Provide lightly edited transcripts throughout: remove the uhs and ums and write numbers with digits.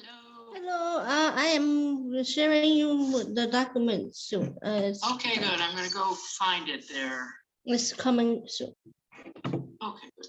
Hello. Hello, I am sharing you the documents soon. Okay, good. I'm going to go find it there. It's coming soon. Okay, good.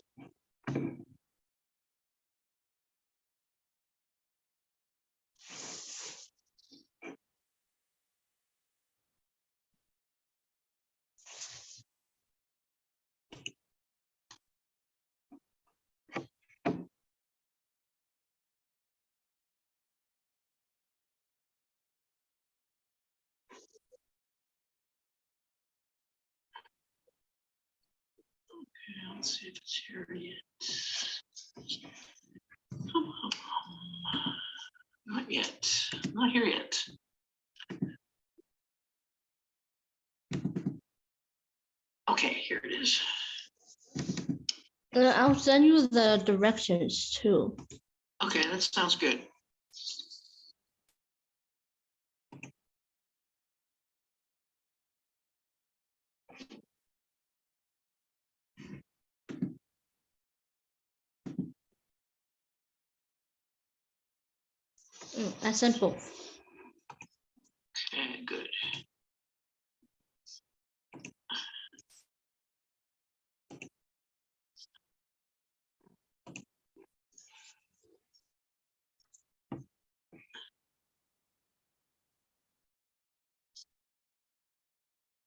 Okay, let's see if it's here yet. Not yet. Not here yet. Okay, here it is. I'll send you the directions too. Okay, that sounds good. I sent both. Okay, good.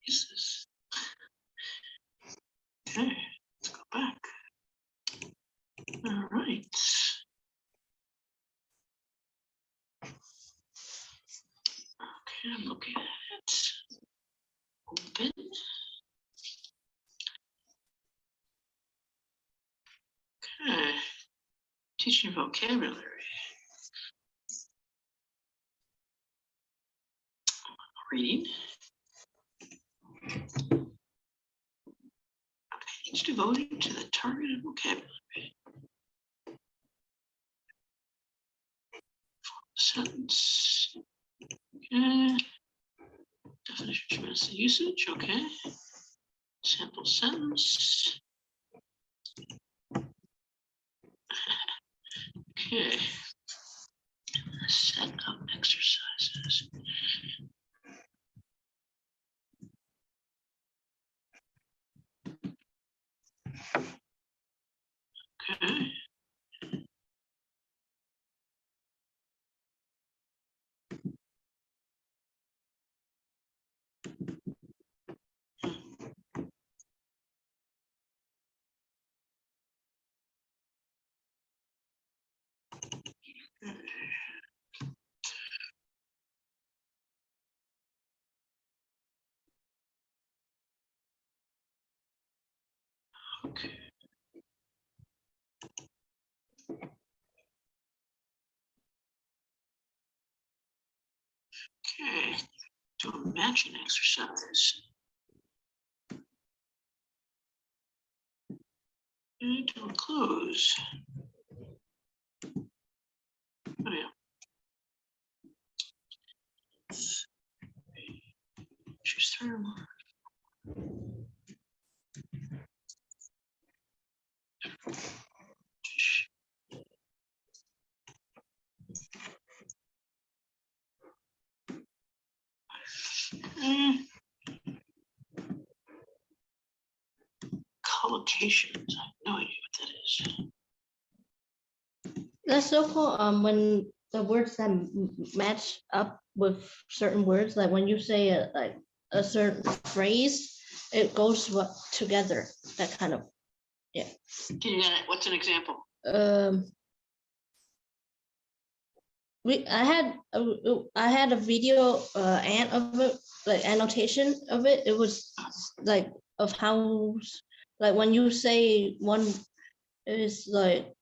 Is this? Okay, let's go back. All right. Okay, I'm looking at it. Open. Okay. Teaching vocabulary. Reading. A page devoted to the targeted vocabulary. Sentence. Okay. Definition, tremendous usage. Okay. Sample sentence. Okay. Set up exercises. Okay. Okay. Okay. Do a matching exercise. And to close. Oh yeah. Choose term. Collocations. I have no idea what that is. That's so cool. When the words that match up with certain words, like when you say like a certain phrase, it goes together. That kind of, yeah. Can you, what's an example? I had a video of it, like annotation of it. It was like of how, like when you say one is like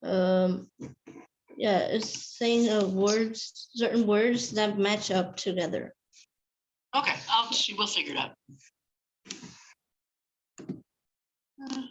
yeah, it's saying words, certain words that match up together. Okay, I'll see. We'll figure it out. Okay.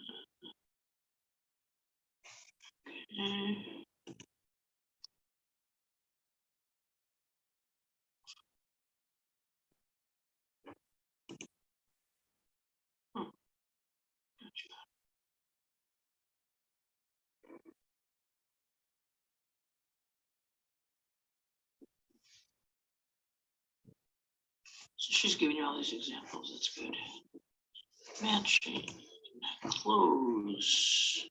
So she's giving you all these examples. That's good. Matching clothes.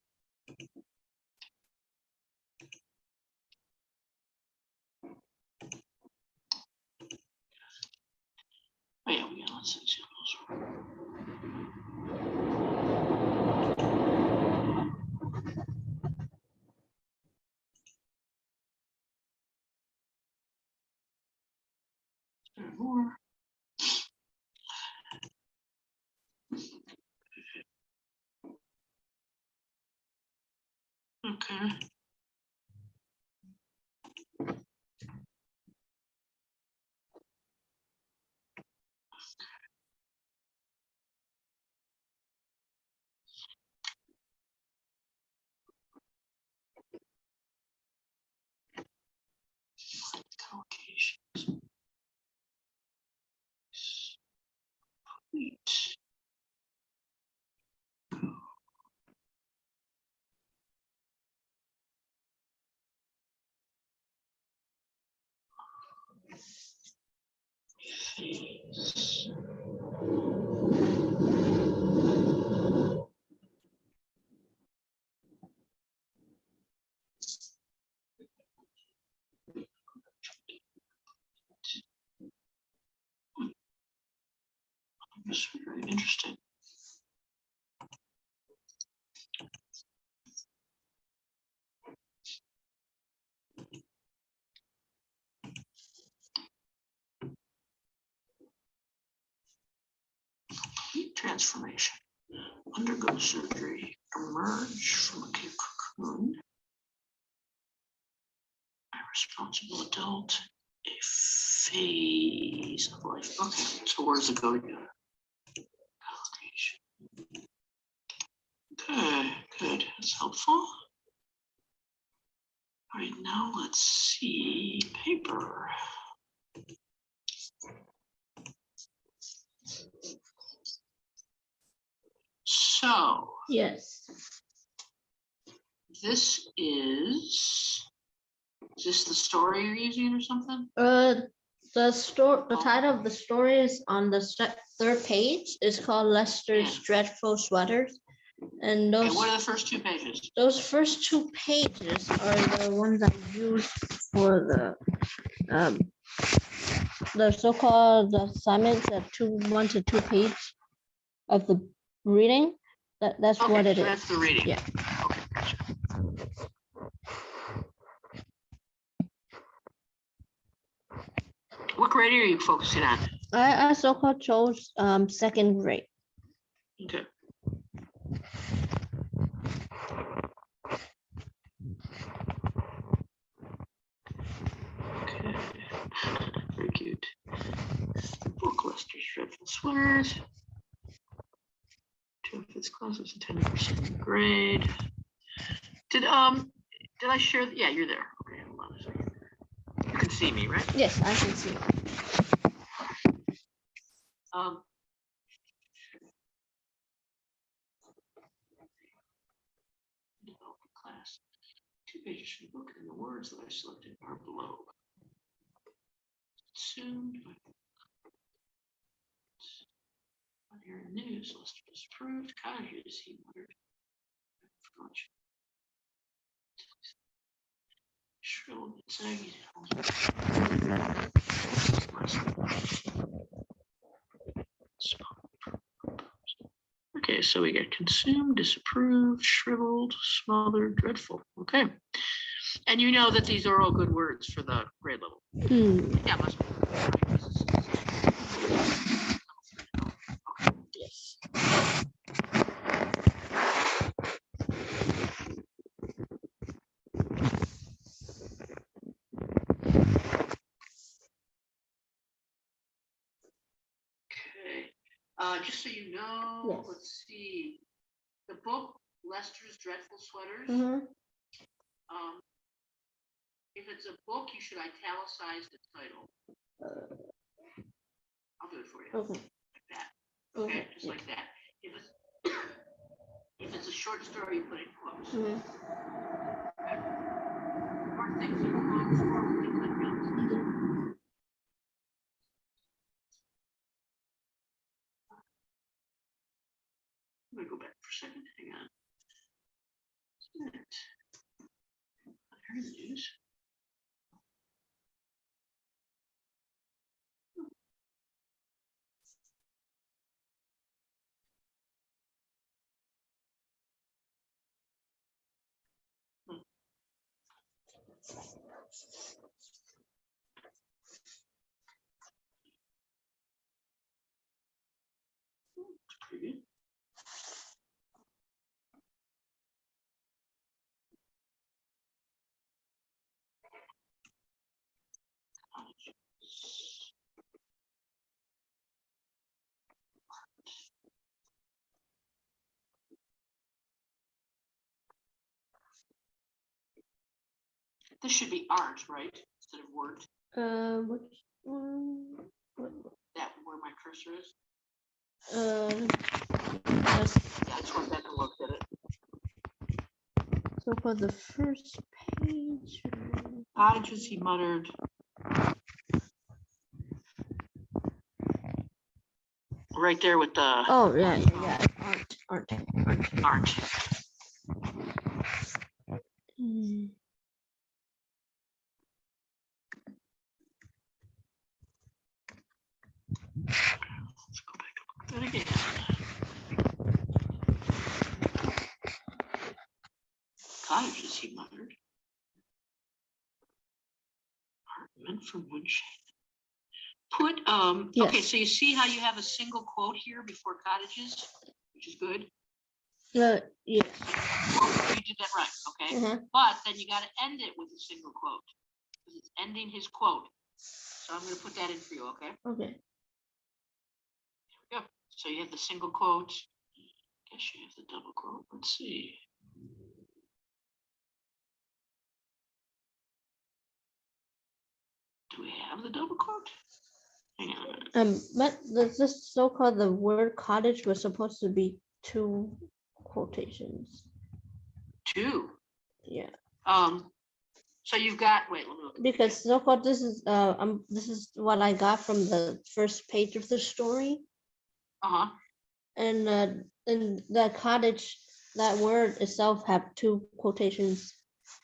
Oh yeah, we got lots of examples. More. Okay. Collocations. Complete. Phase. This is very interesting. Complete transformation. Undergo surgery. Emerge from a cocoon. A responsible adult. A phase of life. Okay, so where does it go together? Okay, good. That's helpful. All right, now let's see paper. So Yes. this is this the story you're using or something? The title of the story is on the third page. It's called Lester's Yeah. Dreadful Sweaters. And Okay, what are the first two pages? those first two pages are the ones I used for the so-called assignments at 1 to 2 page of the reading. That's Okay, what it so is. that's the reading. Yeah. Okay, gotcha. What grade are you focusing on? I so-called chose second grade. Okay. Okay. Very cute. The book Lester's Dreadful Sweaters. 2 of its classes, 10% grade. Did I share? Yeah, you're there. Okay, hold on a second. You can see me, right? Yes, I can see. Development class. 2 pages from the book and the words that I selected are below. Soon. On your news, Lester was approved. Colleges, he muttered. Shrill and saggy. Okay, so we get consumed, disapproved, shriveled, smothered, dreadful. Okay. And you know that these are all good words for the grade level. Yeah, must be. Yes. Okay. Just so you know, Yes. let's see. The book Lester's Dreadful Sweaters. If it's a book, you should italicize the title. I'll do it for you. Okay. Like that. Okay, just like that. If it's a short story, you put it in quotes. Okay. More things you want for things like that. for a second. Hang on. Isn't it? Here it is. Pretty good. This should be art, right? Instead of word. Which one? That where my cursor is. Yes. That's where Becca looked at it. So for the first page. Cottages, he muttered. Right there with the. Oh yeah. Art. Let's go back and look at that again. Cottages, he muttered. Art meant for woodshed. Put Yes. Okay, so you see how you have a single quote here before cottages, which is good. Yes. You did that right, okay. But then you got to end it with a single quote because it's ending his quote. So I'm going to put that in for you, okay? Okay. There we go. So you have the single quote. Guess you have the double quote. Let's see. Do we have the double quote? Hang on a minute. But this so-called the word cottage was supposed to be 2 quotations. 2. Yeah. So you've got, wait, let me look. Because so-called this is what I got from the first page of the story. Uh-huh. And the cottage, that word itself have 2 quotations.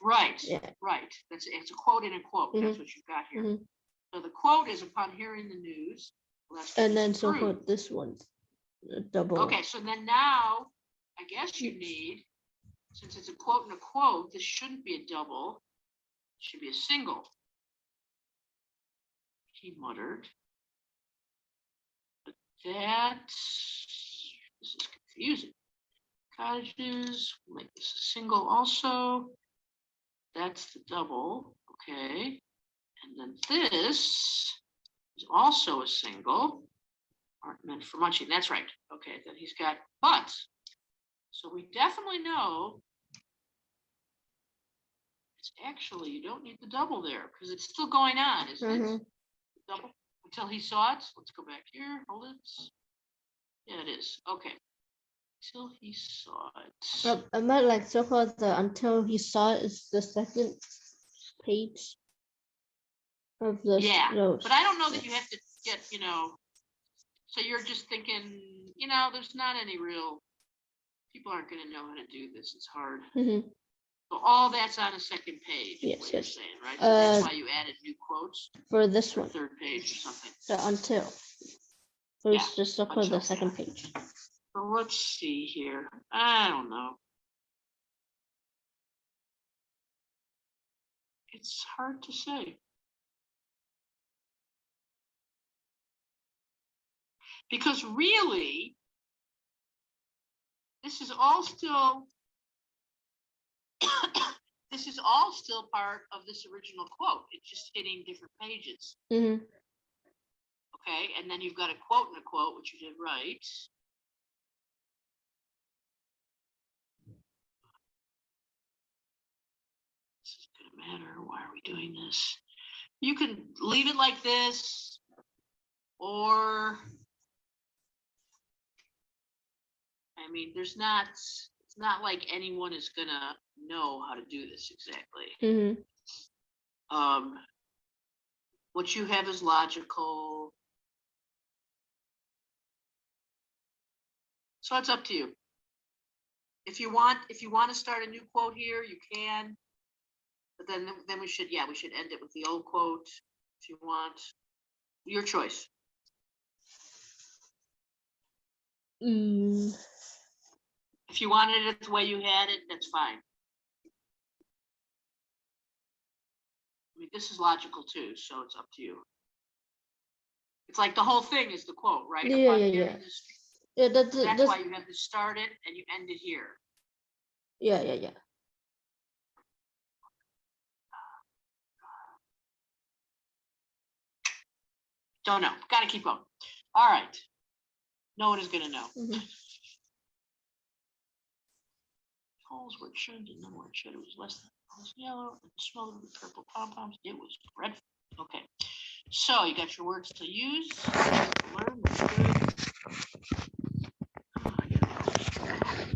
Right. Yeah. Right. It's a quote in a quote. That's what you've got here. So the quote is upon hearing the news. And then so-called this one's double. Okay, so then now I guess you need, since it's a quote and a quote, this shouldn't be a double. It should be a single. He muttered. But this is confusing. Cottages, we'll make this a single also. That's the double, okay. And then this is also a single. Aren't meant for munching, that's right. Okay, then he's got but. So we definitely know it's actually, you don't need the double there because it's still going on, isn't it? Double until he saw it. Let's go back here, hold it. Yeah, it is, okay. Till he saw it. I meant like so-called the until he saw it is the second page of the. Yeah, but I don't know that you have to get, so you're just thinking, there's not any real, people aren't going to know how to do this. It's hard. So all that's on a second page. Yes, what you're yes. saying, right? So that's why you added new quotes for this one. Third page or something. The until. It was just so-called the second page. So let's see here. I don't know. It's hard to say. Because really, this is all still this is all still part of this original quote. It's just hitting different pages. Okay, and then you've got a quote and a quote, which you did right. This is gonna matter. Why are we doing this? You can leave it like this, or I mean, it's not like anyone is gonna know how to do this exactly. What you have is logical. So it's up to you. If you want to start a new quote here, you can. But then we should end it with the old quote if you want. Your choice. If you wanted it the way you had it, that's fine. I mean, this is logical too, so it's up to you. It's like the whole thing is the quote, right? Yeah. That's why you have to start it and you end it here. Yeah. Don't know. Got to keep going. All right. No one is going to know. Holes were trimmed and no more showed it was less than it was yellow and smothered with purple pom-poms. It was dreadful. Okay. So you got your words to use. Learn.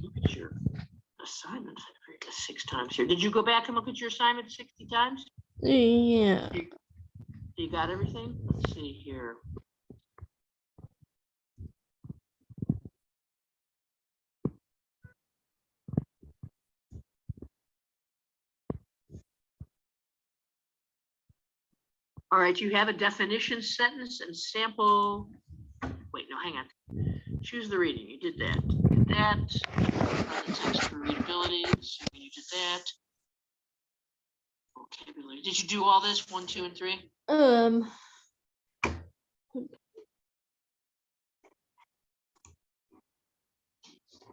Look at your assignment 6 times here. Did you go back and look at your assignment 60 times? Yeah. You got everything? Let's see here. All right, you have a definition sentence and sample. Wait, no, hang on. Choose the reading. You did that. Did that. The text for readability. So you did that. Vocabulary. Did you do all this? 1, 2, and 3?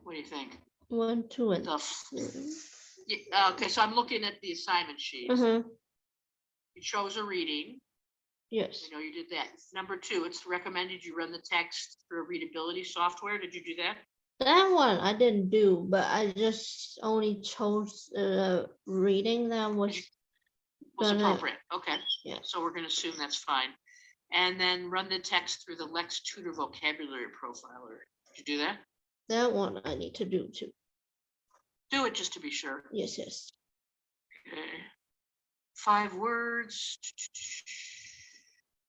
What do you think? 1, 2, and 3. Yeah, okay, so I'm looking at the assignment sheet. You chose a reading. Yes. I know you did that. Number 2, it's recommended you run the text through readability software. Did you do that? That one I didn't do, but I just only chose reading that was appropriate. Okay. Yeah. So we're going to assume that's fine. And then run the text through the Lex Tutor vocabulary profiler. Did you do that? That one I need to do too. Do it just to be sure. Yes. Okay. 5 words.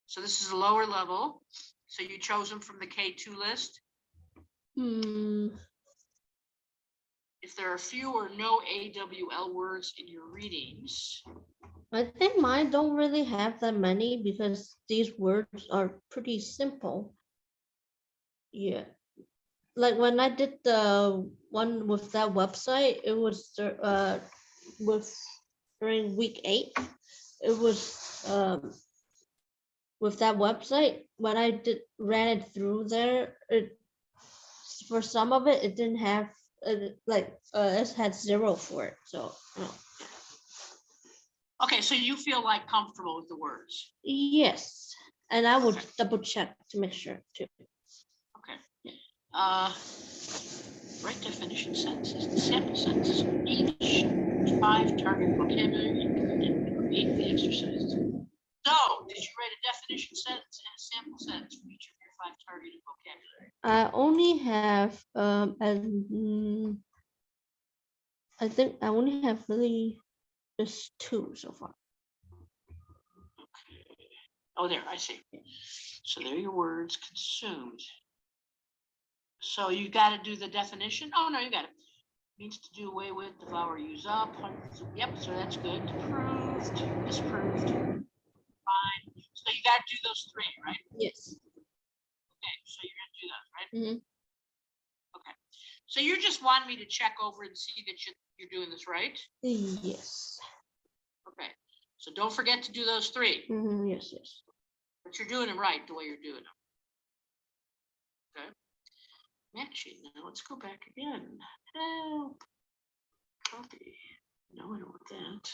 So this is a lower level. So you chose them from the K2 list. If there are few or no AWL words in your readings. I think mine don't really have that many because these words are pretty simple. Yeah. Like when I did the one with that website, it was during week 8. It was with that website. When I ran it through there, for some of it didn't have it had 0 for it. So no. Okay, so you feel like comfortable with the words? Yes, and I would double check to make sure too. Okay. Write definition sentences and sample sentences. Each 5 target vocabulary and create the exercises. So, did you write a definition sentence and a sample sentence for each of your 5 targeted vocabulary? I only have I think I only have really just 2 so far. Okay. Oh, there, I see. So there are your words consumed. So you got to do the definition. Oh no, you got it. Means to do away with, devour, use up. Yep, so that's good. Approved, disproved. Fine. So you got to do those 3, right? Yes. Okay, so you're going to do those, right? Okay. So you're just wanting me to check over and see that you're doing this right? Yes. Okay. So don't forget to do those 3. Yes. But you're doing them right the way you're doing them. Okay. Matching. Now let's go back again. Help. Copy. No, I don't want that.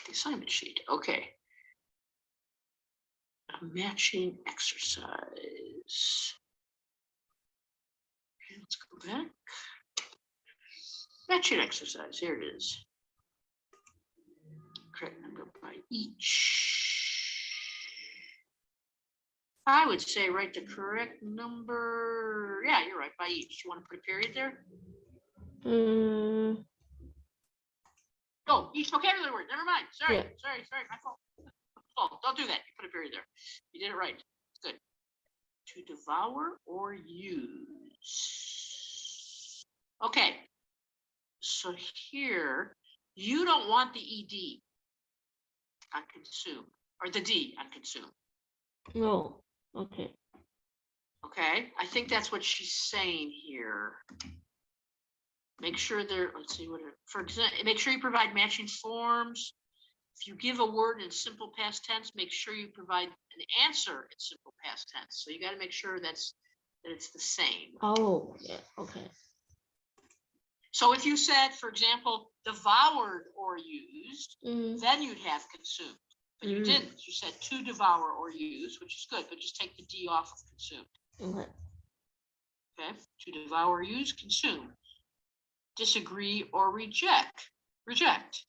The assignment sheet. Okay. A matching exercise. Okay, let's go back. Matching exercise. Here it is. Correct number by each. I would say write the correct number. Yeah, you're right, by each. You want to put a period there? Oh, each vocabulary word. Never mind. Sorry, my fault. Don't do that. You put a period there. You did it right. Good. To devour or use. Okay. So here, you don't want the ED on consume, or the D on consume. No. Okay. Okay, I think that's what she's saying here. Make sure there, let's see what, for example, make sure you provide matching forms. If you give a word in simple past tense, make sure you provide an answer in simple past tense. So you got to make sure that it's the same. Oh, yeah. Okay. So if you said, for example, devoured or used, then you'd have consumed. But you didn't. You said to devour or use, which is good, but just take the D off of consumed. Okay. Okay. To devour or use, consume. Disagree or reject. Reject.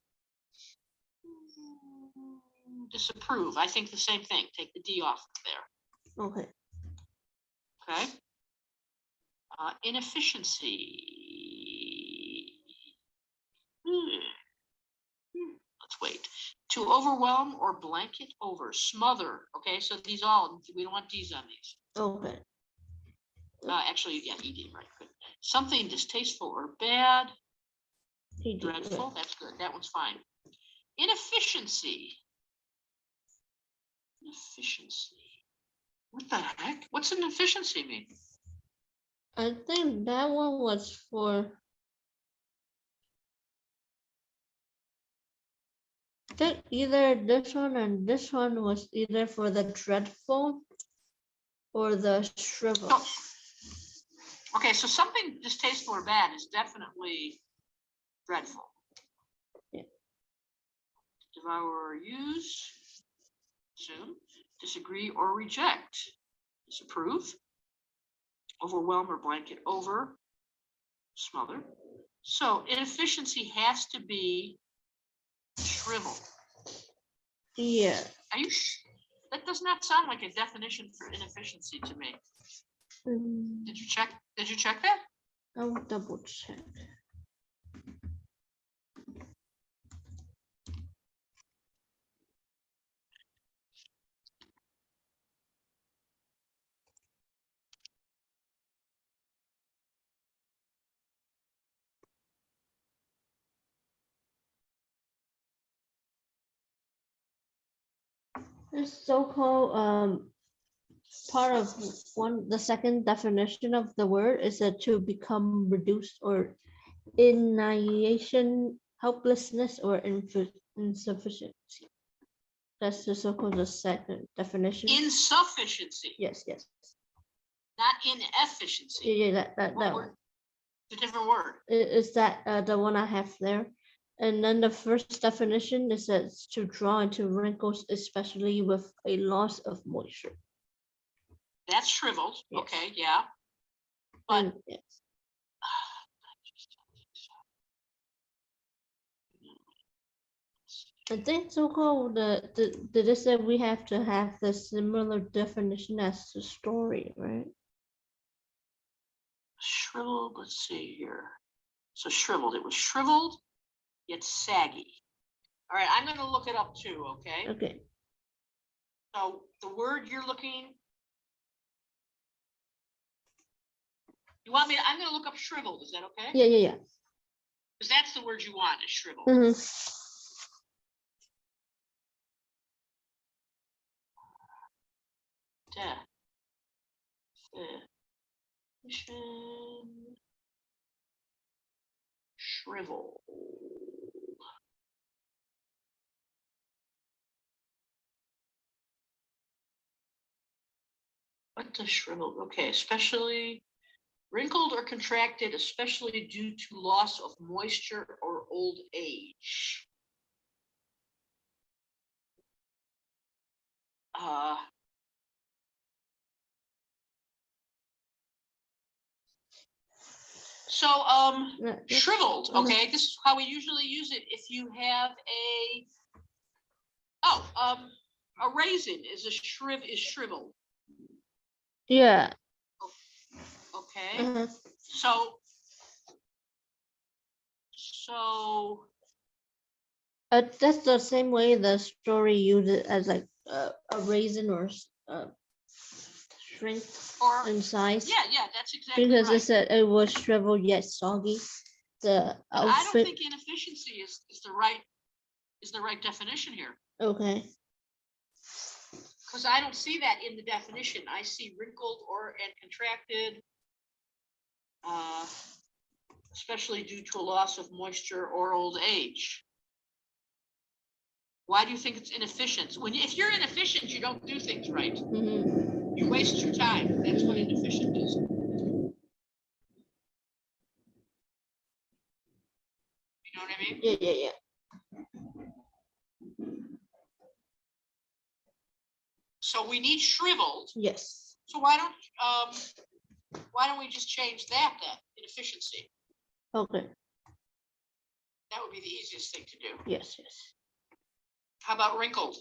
Disapprove. I think the same thing. Take the D off of there. Okay. Okay. Inefficiency. Let's wait. To overwhelm or blanket over. Smother. Okay, so these all, we don't want D's on these. Okay. Actually, yeah, ED, right. Good. Something distasteful or bad. ED, Dreadful. right. That's good. That one's fine. Inefficiency. Inefficiency. What the heck? What's an efficiency mean? I think that one was for. I think either this one and this one was either for the dreadful or the shrivel. Oh. Okay, so something distasteful or bad is definitely dreadful. Yeah. Devour or use. Consume. Disagree or reject. Disapprove. Overwhelm or blanket over. Smother. So inefficiency has to be shrivel. Yeah. Are you that does not sound like a definition for inefficiency to me. Did you check? Did you check that? I'll double check. This so-called part of the second definition of the word is that to become reduced or annihilation, helplessness, or insufficiency. That's the so-called the second definition. Insufficiency. Yes, yes. Not inefficiency. Yeah, that one. It's a different word. Is that the one I have there? And then the first definition is that it's to draw into wrinkles, especially with a loss of moisture. That's shriveled. Yes. Okay, yeah. But and, yes. I think so-called did they say we have to have the similar definition as the story, right? Shriveled, let's see here. So shriveled, it was shriveled, yet saggy. All right, I'm going to look it up too, okay? Okay. So the word you're looking, you want me to, I'm going to look up shriveled, is that okay? Yeah. Because that's the word you want, is shriveled. Shrivel. What does shriveled? Okay, especially wrinkled or contracted, especially due to loss of moisture or old age. Shriveled, okay, this is how we usually use it if you have a raisin is shriveled. Yeah. Okay. So that's the same way the story used it as like a raisin or shrink in size. Yeah, that's exactly because right. it said it was shriveled yet soggy. the I don't outfit. think inefficiency is the right definition here. Okay. Because I don't see that in the definition. I see wrinkled and contracted, especially due to a loss of moisture or old age. Why do you think it's inefficient? If you're inefficient, you don't do things right. Mm-hmm. You waste your time. That's what inefficient is. You know what I mean? Yeah. So we need shriveled. Yes. So why don't we just change that then? Inefficiency. Okay. That would be the easiest thing to do. Yes. How about wrinkled?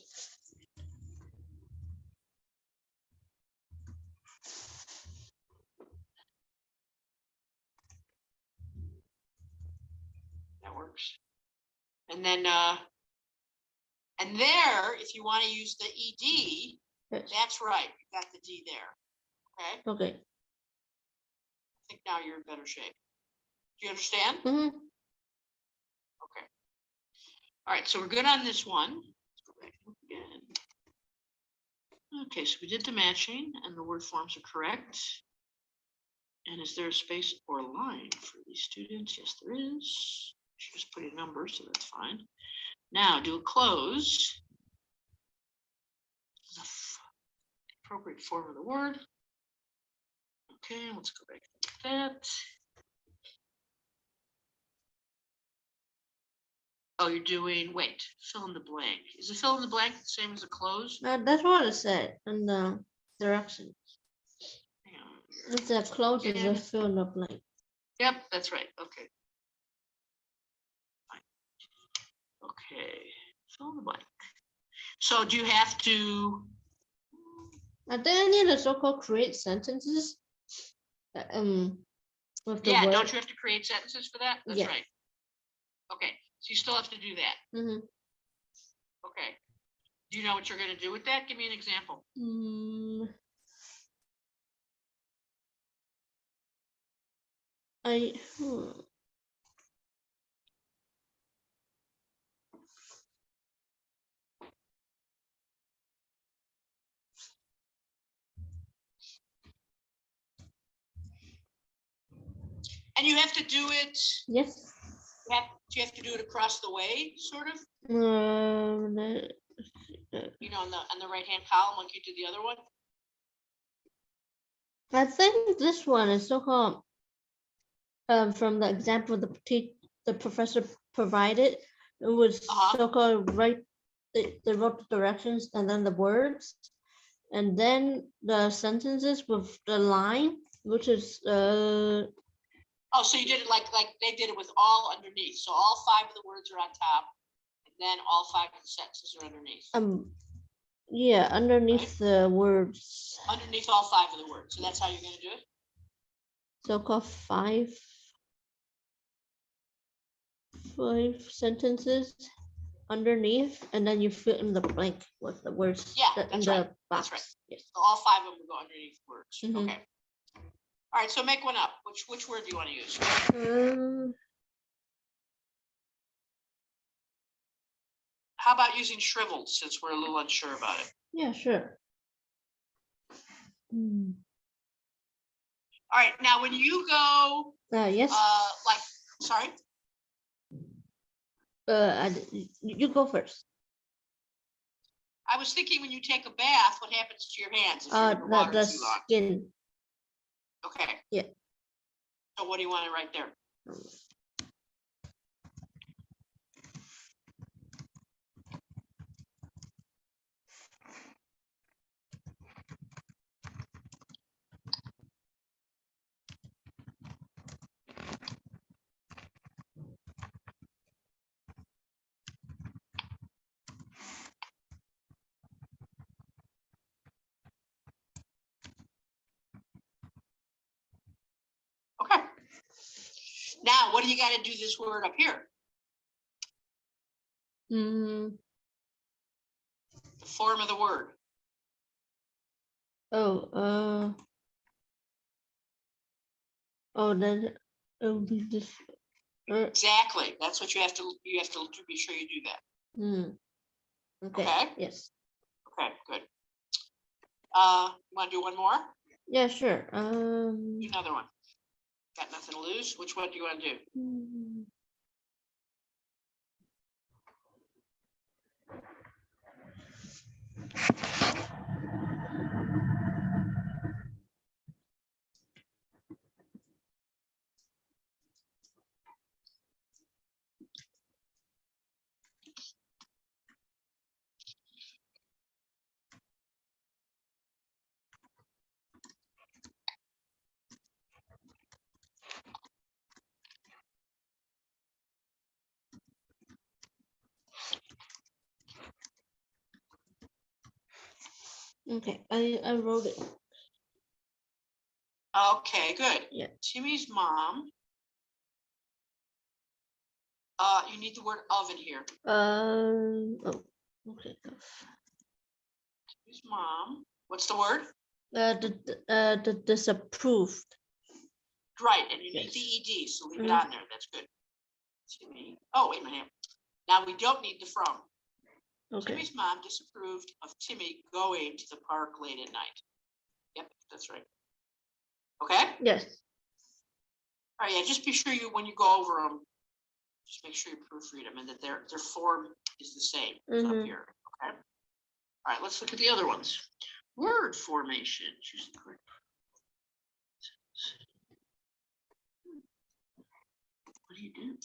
That works. And then and there, if you want to use the ED, Yes. that's right. You got the D there. Okay. Okay. I think now you're in better shape. Do you understand? Mm-hmm. Okay. All right, so we're good on this one. Let's go back and look again. Okay, so we did the matching and the word forms are correct. And is there a space or line for these students? Yes, there is. She just put a number, so that's fine. Now do a close. The appropriate form of the word. Okay, let's go back to that. Oh, you're doing, wait, fill in the blank. Is a fill in the blank the same as a close? That's what I said in the directions. Hang on. It's a close is a fill in the blank. Yep, that's right. Okay. Fine. Okay, fill in the blank. So do you have to? I think I need a so-called create sentences. With the word. Don't you have to create sentences for that? That's right. Okay, so you still have to do that. Mm-hmm. Okay. Do you know what you're going to do with that? Give me an example. And you have to do it. Yes. Do you have to do it across the way, sort of? You know, on the right-hand column, like you did the other one. I think this one is so-called from the example the professor provided. It was so-called right. They wrote the directions and then the words, and then the sentences with the line, which is Oh, so you did it like they did it with all underneath. So all 5 of the words are on top, and then all 5 of the sentences are underneath. Yeah, underneath the words. Underneath all 5 of the words. So that's how you're going to do it? So-called 5 sentences underneath, and then you fill in the blank with the words in the box. That's right. Yes. So all 5 of them will go underneath words. Mm-hmm. Okay. All right, so make one up. Which word do you want to use? How about using shriveled, since we're a little unsure about it? Yeah, sure. All right, now when you go, yes. Sorry. You go first. I was thinking when you take a bath, what happens to your hands if you're underwater the too long? skin. Okay. Yeah. So what do you want to write there? Okay. Now, what do you got to do this word up here? The form of the word. Then it will be this. Exactly. That's what you have to do. Be sure you do that. Okay. Yes. Okay, good. You want to do one more? Yeah, sure. Do another one. Got nothing to lose. Which one do you want to do? Okay, I wrote it. Okay, good. Yeah. Timmy's mom. You need the word oven here. Oh, okay. Timmy's mom. What's the word? The disapproved. Right, and you need the ed, so leave it on there. That's good. Timmy. Oh, wait a minute. Now we don't need the from. Okay. Timmy's mom disapproved of Timmy going to the park late at night. Yep, that's right. Okay? Yes. All right, yeah, just be sure you, when you go over them, just make sure you proofread them and that their form is the same up here. Okay? All right, let's look at the other ones. Word formation. Choose the correct. What do you do?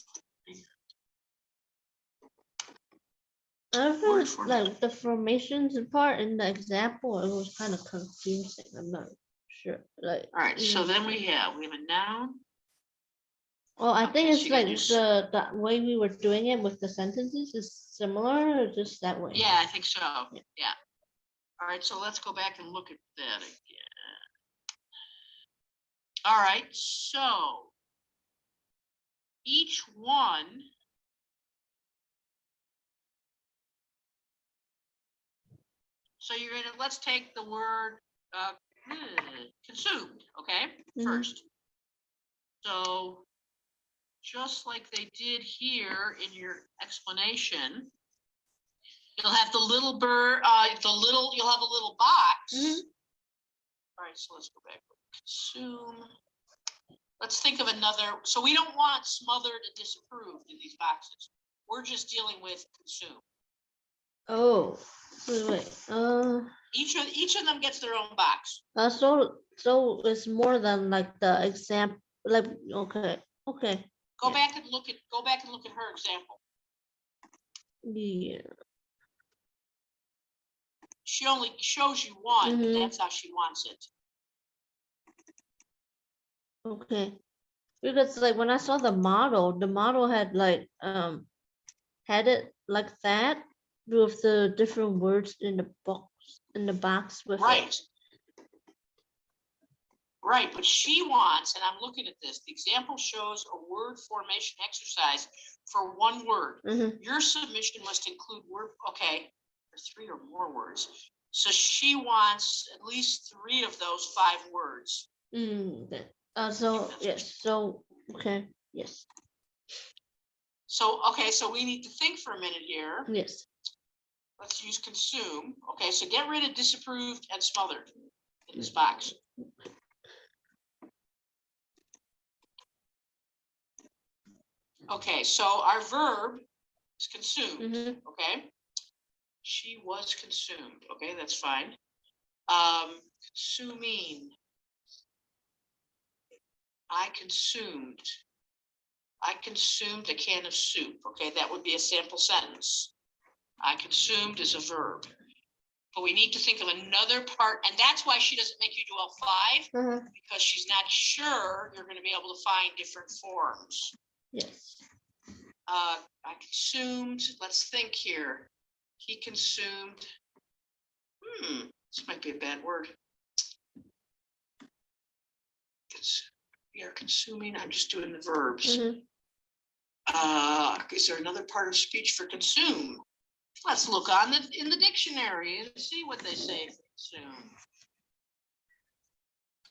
I feel like the formations part in the example, it was kind of confusing. I'm not sure. Like, all right, so then we have a noun. Well, I think it's like the way we were doing it with the sentences is similar, or just that way. Yeah, I think so. Yeah. All right, so let's go back and look at that again. All right, so each one. So you're gonna, let's take the word consumed, okay, first. So just like they did here in your explanation, you'll have the little bird, you'll have a little box. All right, so let's go back. Consume. Let's think of another. So we don't want smothered and disapproved in these boxes. We're just dealing with consume. Oh, wait. Each of them gets their own box. So it's more than like the example. Like, okay. Go back and look at her example. Yeah. She only shows you one, but that's how she wants it. Okay. Because like when I saw the model had like had it like that with the different words in the box with it. Right, but she wants, and I'm looking at this, the example shows a word formation exercise for one word. Your submission must include word, okay, or 3 or more words. So she wants at least 3 of those 5 words. So yes, so okay, yes. So okay, so we need to think for a minute here. Yes. Let's use consume. Okay, so get rid of disapproved and smothered in this box. Okay, so our verb is consumed. Okay, she was consumed. Okay, that's fine. Consuming. I consumed a can of soup. Okay, that would be a sample sentence. I consumed is a verb. But we need to think of another part, and that's why she doesn't make you do all 5, because she's not sure you're going to be able to find different forms. Yes. I consumed, let's think here. He consumed, this might be a bad word. We are consuming, I'm just doing the verbs. Is there another part of speech for consume? Let's look in the dictionary and see what they say for consume.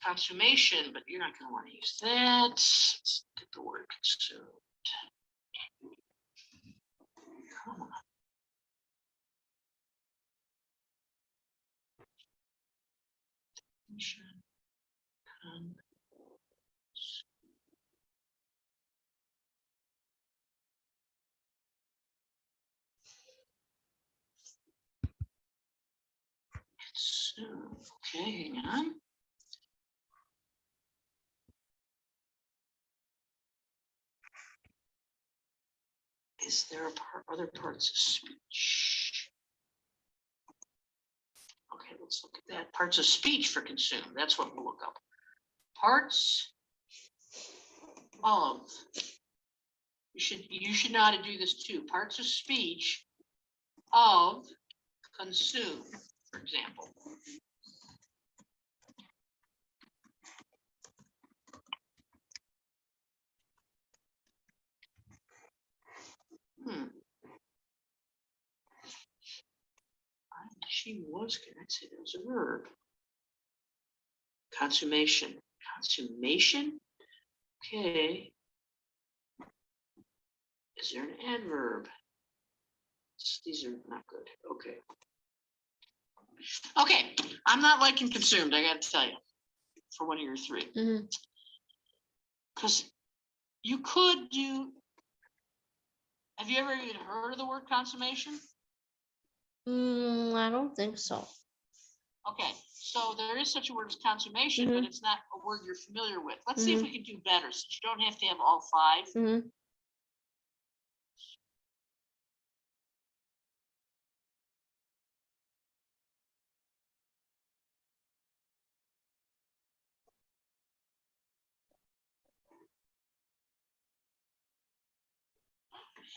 Consummation, but you're not going to want to use that. Let's look at the word consume. Come on. So, okay, hang on. Is there other parts of speech? Okay, let's look at that. Parts of speech for consume. That's what we'll look up. Parts of. You should know how to do this too. Parts of speech of consume, for example. She was, can I say that was a verb? Consummation. Consummation? Okay. Is there an adverb? These are not good. Okay. Okay. I'm not liking consumed, I got to tell you, for one of your three. Because you could do. Have you ever even heard of the word consummation? I don't think so. Okay, so there is such a word as consummation, but it's not a word you're familiar with. Let's see if we can do better, since you don't have to have all five.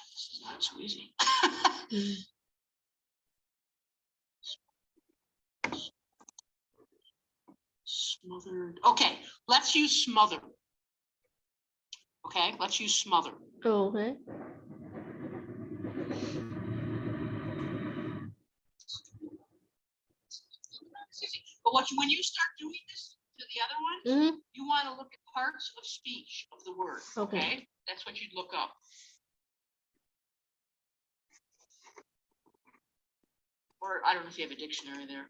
This is not so easy. Smothered. Okay, let's use smother. Okay, let's use smother. Okay. But when you start doing this to the other one, you want to look at parts of speech of the word. Okay, that's what you'd look up. Or I don't know if you have a dictionary there.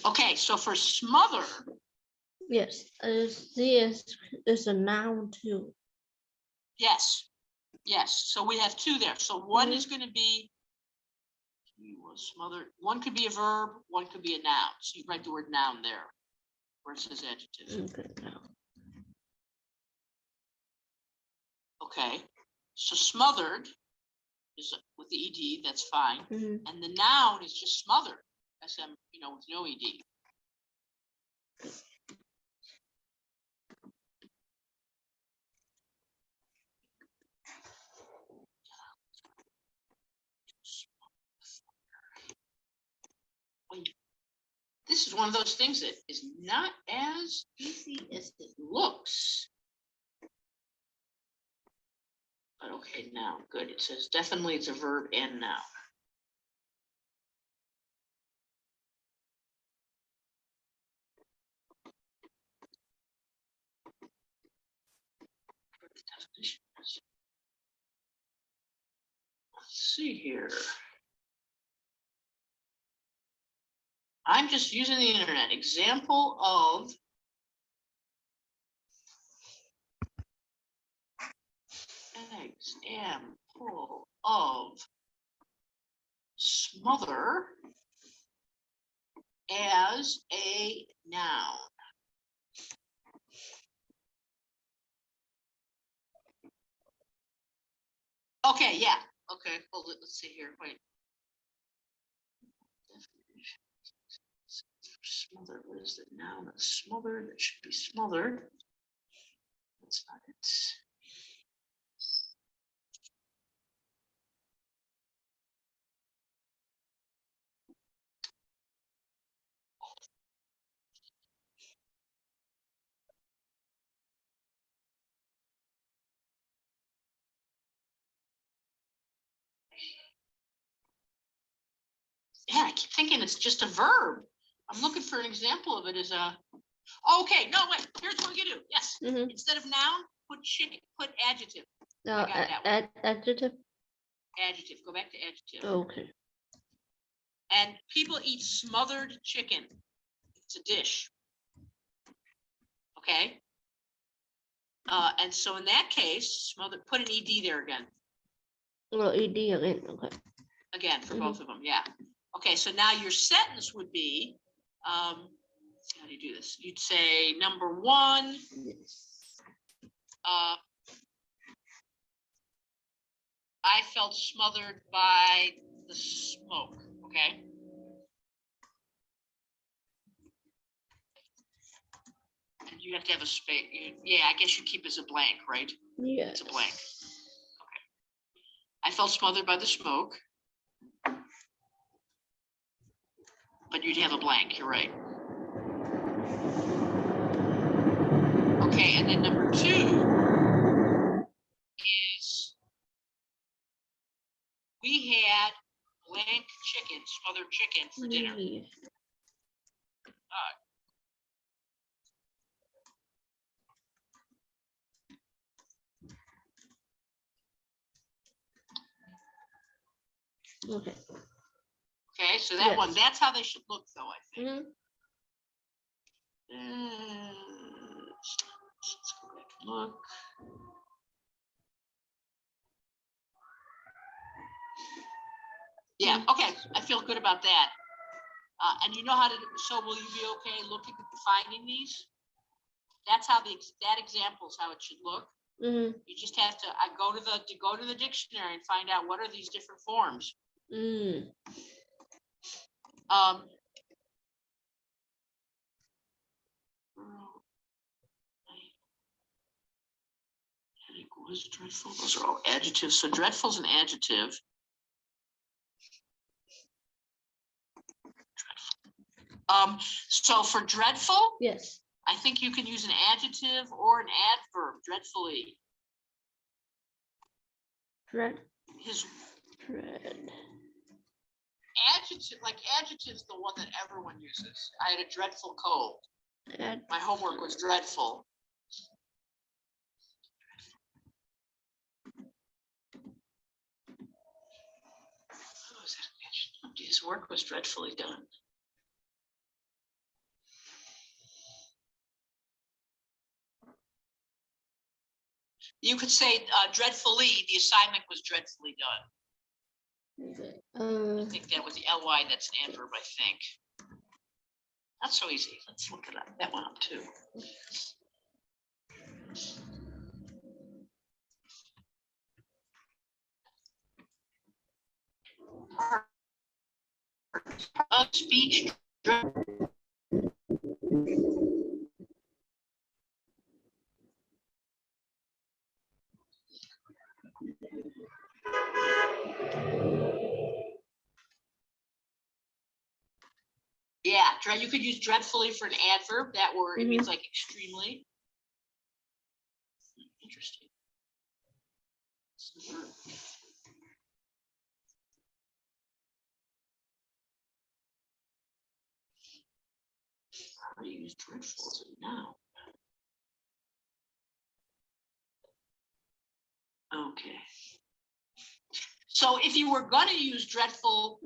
Okay, so for smother. Yes, this is a noun too. Yes, yes. So we have two there. So one is going to be smothered. One could be a verb, one could be a noun. So you write the word noun there, where it says adjective. Okay, so smothered is with the ed. That's fine, and the noun is just smothered. SM, with no ed. This is one of those things that is not as easy as it looks. But okay, now good. It says definitely it's a verb and noun. Let's see here. I'm just using the internet. Example of example of smother as a noun. Okay, yeah. Okay, well, let's see here. Wait. Smother, what is the noun of smother? That should be smothered. That's not it. Yeah, I keep thinking it's just a verb. I'm looking for an example of it as a. Okay, no, wait. Here's what we can do. Yes, instead of noun, put adjective. No, I got that one. adjective. Adjective. Go back to adjective. Okay. And people eat smothered chicken. It's a dish. Okay. And so in that case, smothered. Put an ed there again. Well, ed again. Okay. Again for both of them. Yeah. Okay. So now your sentence would be. How do you do this? You'd say number one. Yes. I felt smothered by the smoke. Okay. And you have to have a space. Yeah, I guess you keep it as a blank, right? Yeah. It's a blank. Okay. I felt smothered by the smoke. But you'd have a blank, you're right. Okay, and then number two is we had blank chicken, smothered chicken for dinner. Okay. Okay, so that one, that's how they should look, though, I think. Let's go back and look. Yeah, okay, I feel good about that. And you know how to, so will you be okay looking, finding these? That's how that example is how it should look. You just have to go to the dictionary and find out what are these different forms. Was dreadful. Those are all adjectives. So dreadful is an adjective. So for dreadful, yes, I think you can use an adjective or an adverb. Dreadfully. Dread. Adjective's the one that everyone uses. I had a dreadful cold. My homework was dreadful. His work was dreadfully done. You could say dreadfully, the assignment was dreadfully done. Okay. I think that was the ly, that's an adverb, I think. Not so easy. Let's look it up. That one up too. Speech. Yeah, you could use dreadfully for an adverb. That word, it means like extremely. Interesting. How do you use dreadful as a noun? Okay. So if you were going to use dreadful,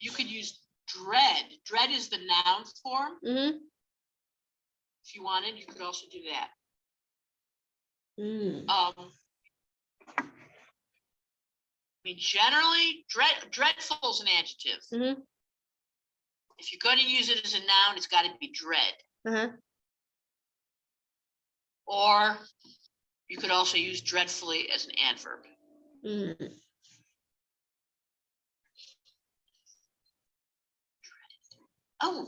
you could use dread. Dread is the noun form. If you wanted, you could also do that. I mean, generally, dreadful is an adjective. If you're going to use it as a noun, it's got to be dread. Or you could also use dreadfully as an adverb. Oh,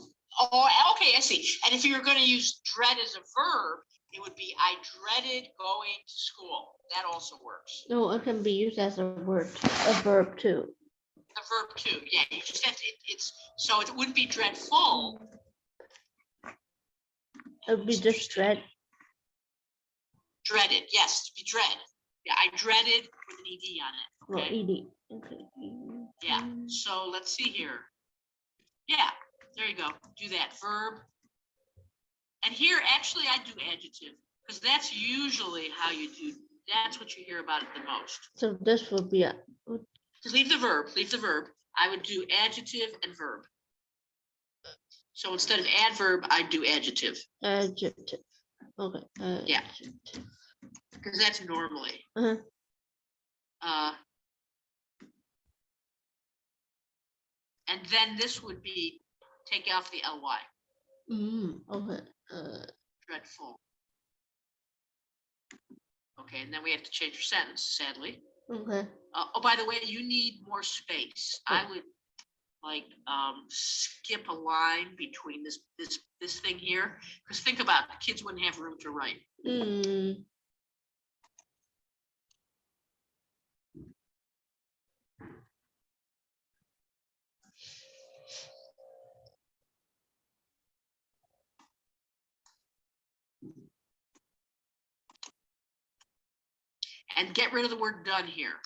okay, I see. And if you were going to use dread as a verb, it would be I dreaded going to school. That also works. No, it can be used as a verb too. A verb too, yeah. You just have to. So it wouldn't be dreadful. It would be just dread. Dreaded, yes, to be dread. Yeah, I dreaded with an ed on it. Okay. Well, ed. Okay. Yeah. So let's see here. Yeah, there you go. Do that verb. And here, actually, I do adjective because that's usually how you do. That's what you hear about it the most. So this would be a. Just leave the verb. Leave the verb. I would do adjective and verb. So instead of adverb, I do adjective. Adjective. Okay. Adjective. Yeah. Because that's normally. And then this would be take off the ly. Okay. Dreadful. Okay, and then we have to change your sentence, sadly. Okay. Oh, by the way, you need more space. I would like skip a line between this thing here, because think about it, the kids wouldn't have room to write. And get rid of the word done here.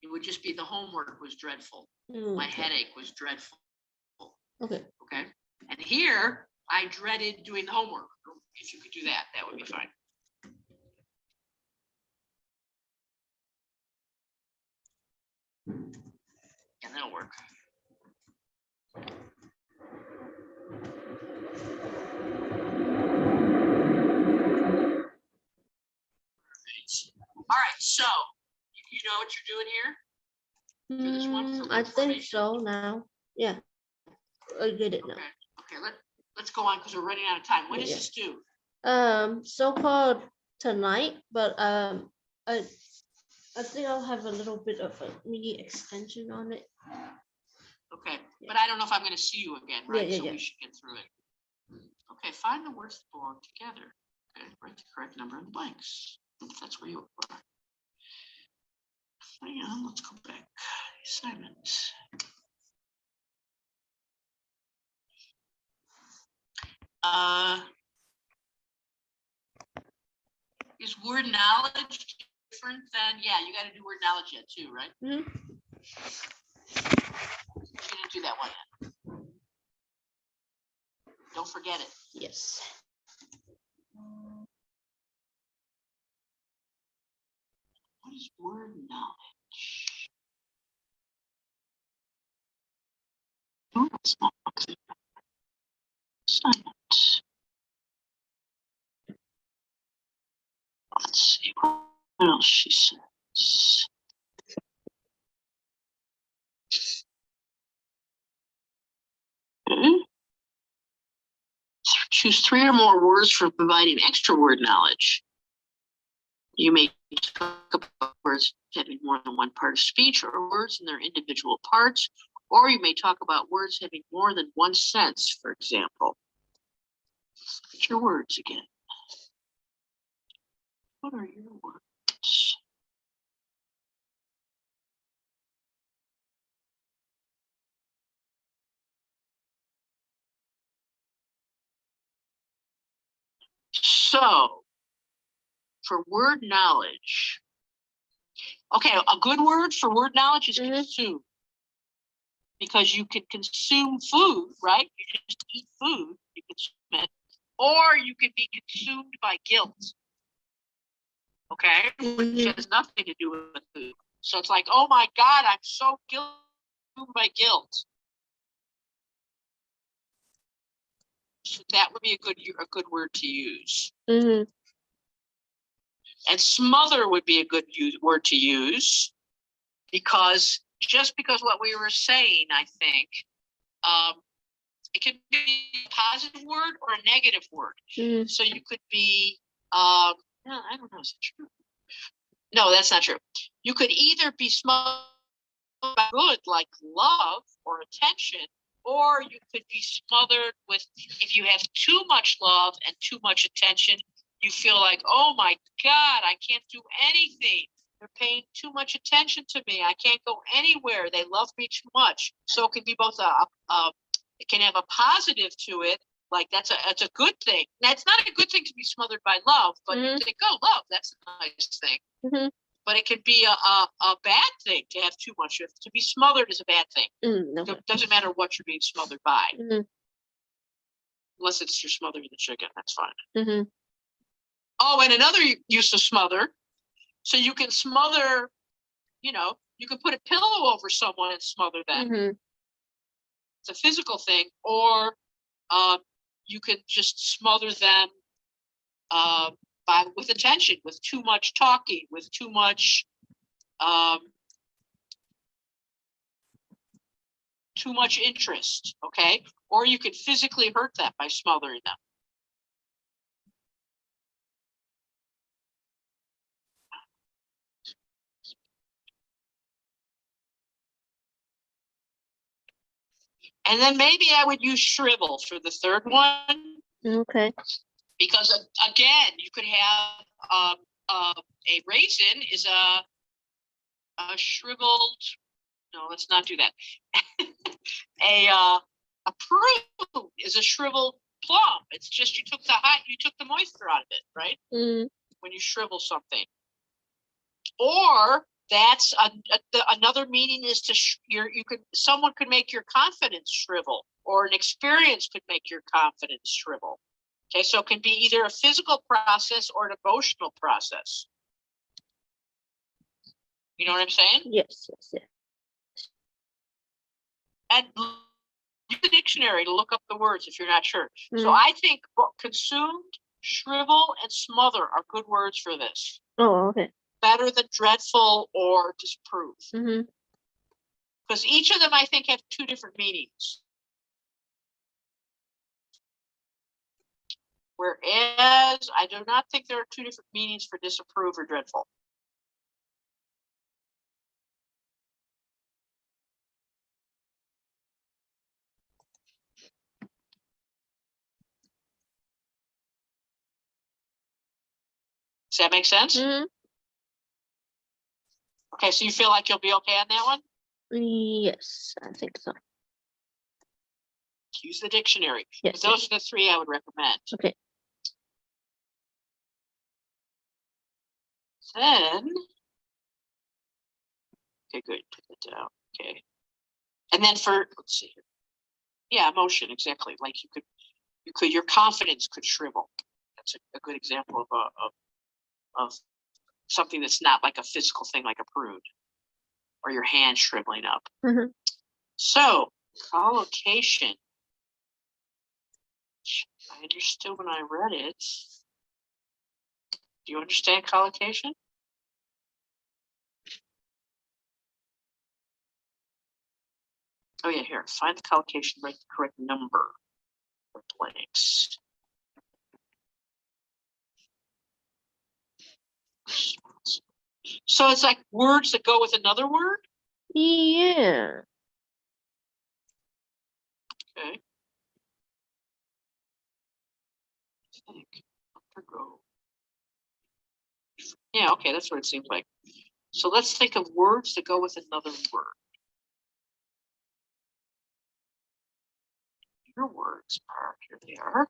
It would just be the homework was dreadful. My headache was dreadful. Okay. Okay. And here, I dreaded doing the homework. If you could do that, that would be fine. And that'll work. All right, so you know what you're doing here? For this one, for I think so now. Yeah, I get it now. Okay, let's go on because we're running out of time. When is this due? So-called tonight, but I think I'll have a little bit of a mini extension on it. Okay, but I don't know if I'm going to see you again, right? Yeah. We should get through it. Okay, find the words that belong together. Okay, write the correct number in the blanks. That's where you are. Hang on, let's go back. Assignment. Is word knowledge different than, yeah, you got to do word knowledge yet too, right? You didn't do that one yet. Don't forget it. Yes. What is word knowledge? Oh, that's not okay. Assignment. Let's see what else she says. Okay. Choose 3 or more words for providing extra word knowledge. You may talk about words having more than one part of speech or words in their individual parts, or you may talk about words having more than one sense, for example. Look at your words again. What are your words? So, for word knowledge, okay, a good word for word knowledge is consume. Because you can consume food, right? You just eat food, you consume it, or you can be consumed by guilt. Okay, which has nothing to do with food. So it's like, oh my God, I'm so guilty by guilt. So that would be a good word to use. And smother would be a good word to use, because just because what we were saying, I think, it could be a positive word or a negative word. So you could be, no, I don't know, is it true? No, that's not true. You could either be smothered by good, like love or attention, or you could be smothered with, if you have too much love and too much attention, you feel like, oh my God, I can't do anything. They're paying too much attention to me. I can't go anywhere. They love me too much. So it can be both it can have a positive to it, like that's a good thing. Now, it's not a good thing to be smothered by love, but you think, oh, love, that's a nice thing. But but it could be a bad thing to have too much. To be smothered is a bad thing. Okay. It doesn't matter what you're being smothered by, unless it's you're smothering the chicken. That's fine. Oh, and another use of smother. So you can smother, you know, you can put a pillow over someone and smother them. It's a physical thing, or you can just smother them with attention, with too much talking, with too much interest, okay? Or you could physically hurt them by smothering them. And then maybe I would use shrivel for the third one. Okay. Because again, you could have a raisin is a shriveled. No, let's not do that. A prune is a shriveled plum. It's just you took the moisture out of it, right? When you shrivel something. Or that's another meaning is to someone could make your confidence shrivel, or an experience could make your confidence shrivel. Okay, so it can be either a physical process or an emotional process. You know what I'm saying? Yes. And use the dictionary to look up the words if you're not sure. So I think consumed, shrivel, and smother are good words for this. Oh, okay. Better than dreadful or disprove. Because each of them, I think, have two different meanings. Whereas I do not think there are two different meanings for disapprove or dreadful. Does that make sense? Okay, so you feel like you'll be okay on that one? Yes, I think so. Use the dictionary. Yes. Those are the three I would recommend. Okay. Then, okay, good. Put that down. Okay. And then let's see here. Yeah, emotion, exactly. Like your confidence could shrivel. That's a good example of something that's not like a physical thing, like a prune, or your hand shriveling up. So, collocation. I understood when I read it. Do you understand collocation? Oh yeah, here. Find the collocation, write the correct number for blanks. So it's like words that go with another word? Yeah. Okay. Yeah, okay, that's what it seems like. So let's think of words that go with another word. Your words are, here they are.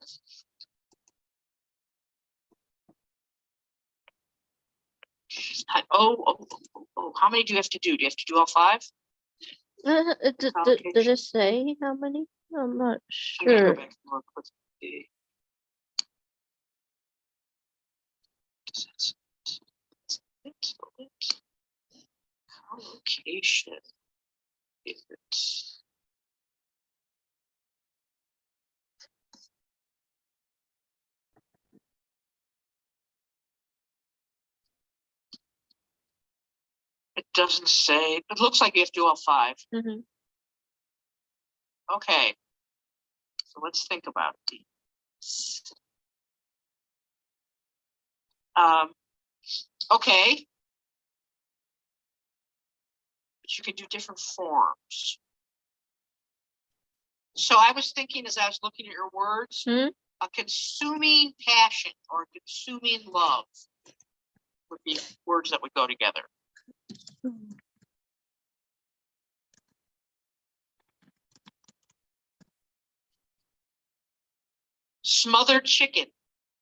How many do you have to do? Do you have to do all 5? Did it say how many? I'm not sure. Collocation. It doesn't say. It looks like you have to do all 5. Okay. So let's think about these. Okay. But you can do different forms. So I was thinking as I was looking at your words, a consuming passion or consuming love would be words that would go together. Smothered chicken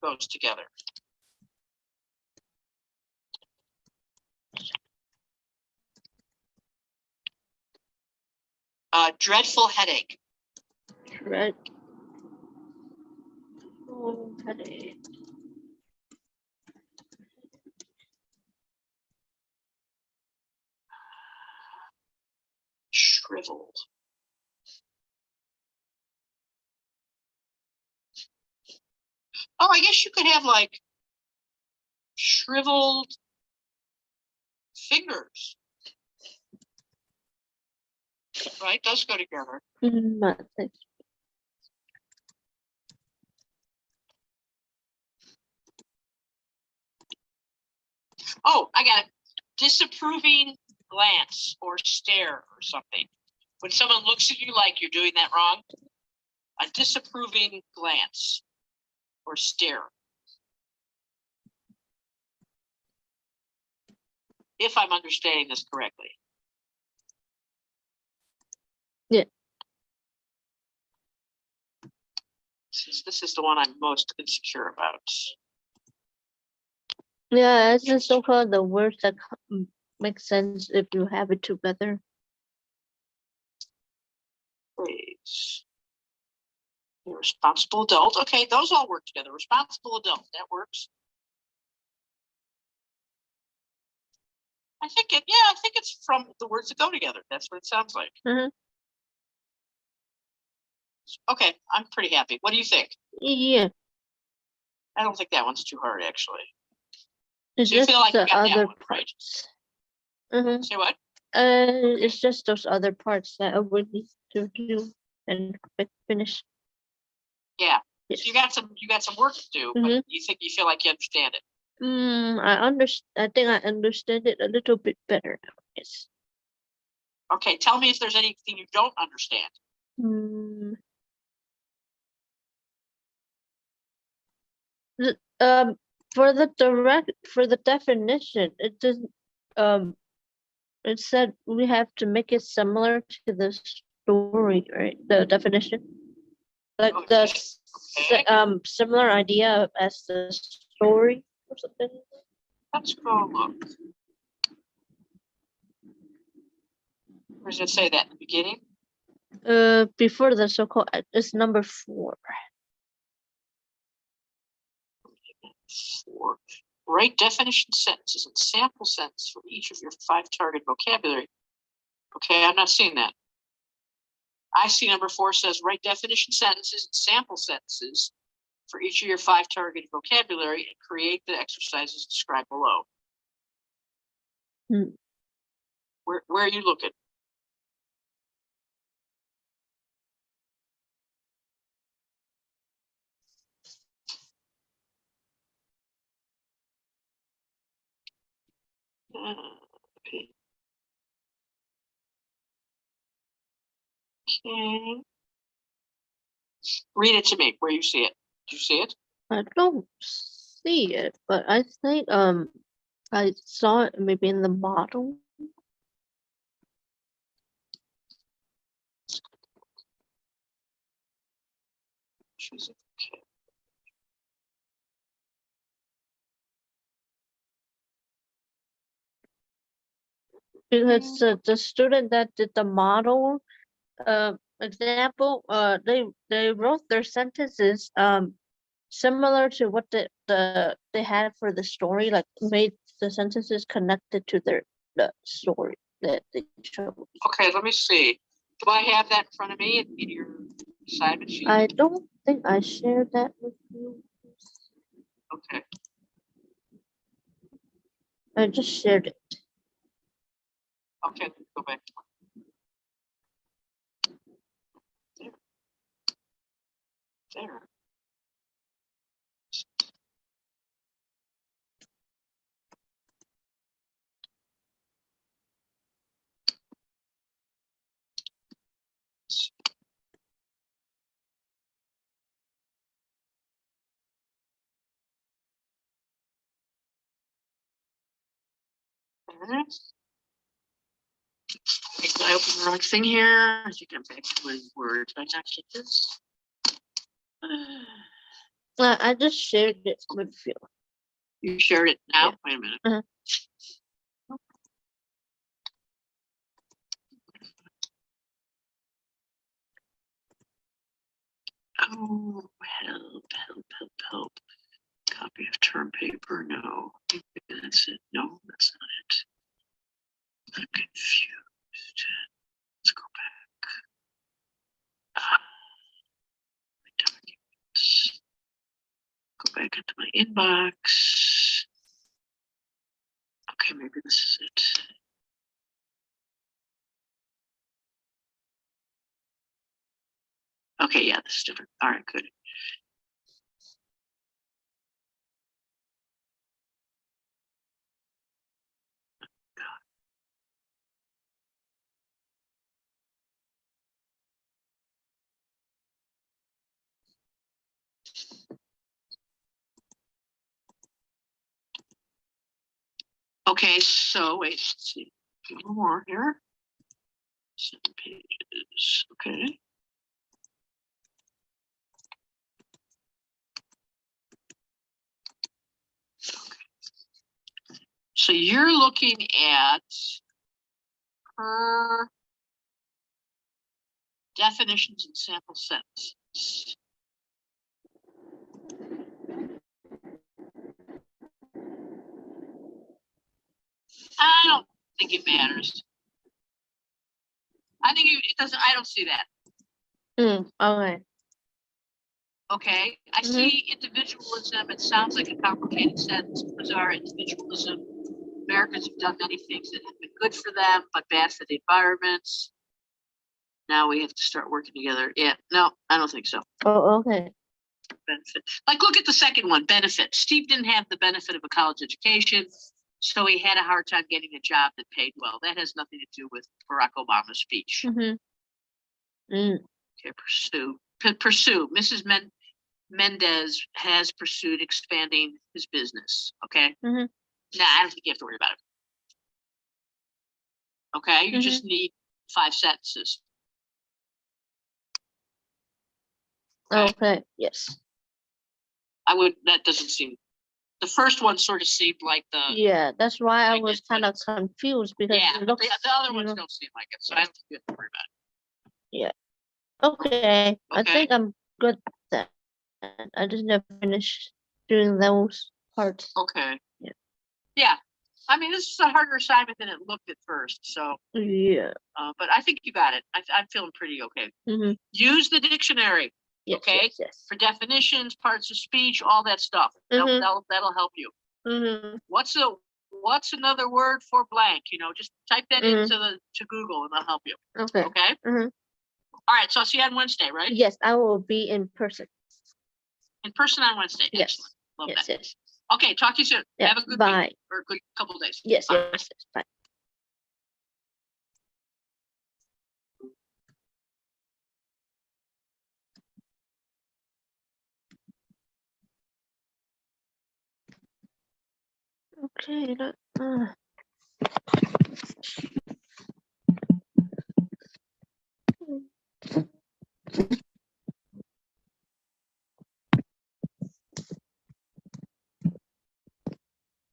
goes together. Dreadful headache. Dreadful headache. Shriveled. Oh, I guess you could have like shriveled fingers. Right? Those go together. Not that. Oh, I got it. Disapproving glance or stare or something. When someone looks at you like you're doing that wrong, a disapproving glance or stare. If I'm understanding this correctly. Yeah. This is the one I'm most insecure about. Yeah, it's just so-called the words that make sense if you have it together. Please. Responsible adult. Okay, those all work together. Responsible adult, that works. I think it's from the words that go together. That's what it sounds like. Okay, I'm pretty happy. What do you think? Yeah. I don't think that one's too hard, actually. It's so you just feel like the you got other that one, parts. Right? Say what? It's just those other parts that I would need to do and finish. Yeah. Yes. So you got some work to do, but you feel like you understand it. I think I understand it a little bit better now. Yes. Okay, tell me if there's anything you don't understand. For the definition, it doesn't it said we have to make it similar to the story, right? The definition, like similar idea as the story or something. Let's go look. Where does it say that in the beginning? Before the so-called, it's number 4. 4. Write definition sentences and sample sentence for each of your 5 target vocabulary. Okay, I'm not seeing that. I see number 4 says write definition sentences and sample sentences for each of your 5 targeted vocabulary and create the exercises described below. Where are you looking? Okay. Okay. Read it to me where you see it. Do you see it? I don't see it, but I think I saw it maybe in the model. Okay. Because the student that did the model example, they wrote their sentences similar to what they had for the story, like made the sentences connected to the story that they chose. Okay, let me see. Do I have that in front of me in your assignment sheet? I don't think I shared that with you. Okay. I just shared it. Okay, let me go back. There. Did I open the wrong thing here? I think I'm back to my Word. Did I not get this? I just shared it with you. You shared it now? Yeah. Wait a minute. Or no. Maybe that's it. No, that's not it. I'm confused. Let's go back. My documents. Go back into my inbox. Okay, maybe this is it. Okay, yeah, this is different. All right, good. Okay, so wait, let's see. A little more here. 7 pages. Okay. So you're looking at her definitions and sample sentences. I don't think it matters. I think it doesn't. I don't see that. Okay. Okay. I see individualism. It sounds like a complicated sentence. Bizarre individualism. Americans have done many things that have been good for them, but bad for the environments. Now we have to start working together. Yeah. No, I don't think so. Oh, okay. Benefit. Like, look at the second one, benefit. Steve didn't have the benefit of a college education, so he had a hard time getting a job that paid well. That has nothing to do with Barack Obama's speech. Okay, pursue. Pursue. Mrs. Mendez has pursued expanding his business. Okay. Nah, I don't think you have to worry about it. Okay, you just need 5 sentences. Okay. Yes. That doesn't seem, the first one sort of seemed like the. Yeah, that's why I was kind of confused because Yeah, it but looks, the other ones don't seem like it, so I don't think you have to worry about it. yeah. Okay. I think I'm good at that. I just never finished doing those parts. Okay. Yeah. Yeah. I mean, this is a harder assignment than it looked at first, so. Yeah. But I think you got it. I'm feeling pretty okay. Use the dictionary. Yes, okay. Yes. For definitions, parts of speech, all that stuff. That'll help you. What's another word for blank? You know, just type that to Google and they'll help you. Okay. Okay. All right. So I'll see you on Wednesday, right? Yes, I will be in person. In person on Wednesday. Yes. Excellent. Love Yes. that. Yes. Okay. Talk to you soon. Yeah, Have a good bye. week or a good couple of days. Yes. Bye. Yes. Bye. Okay.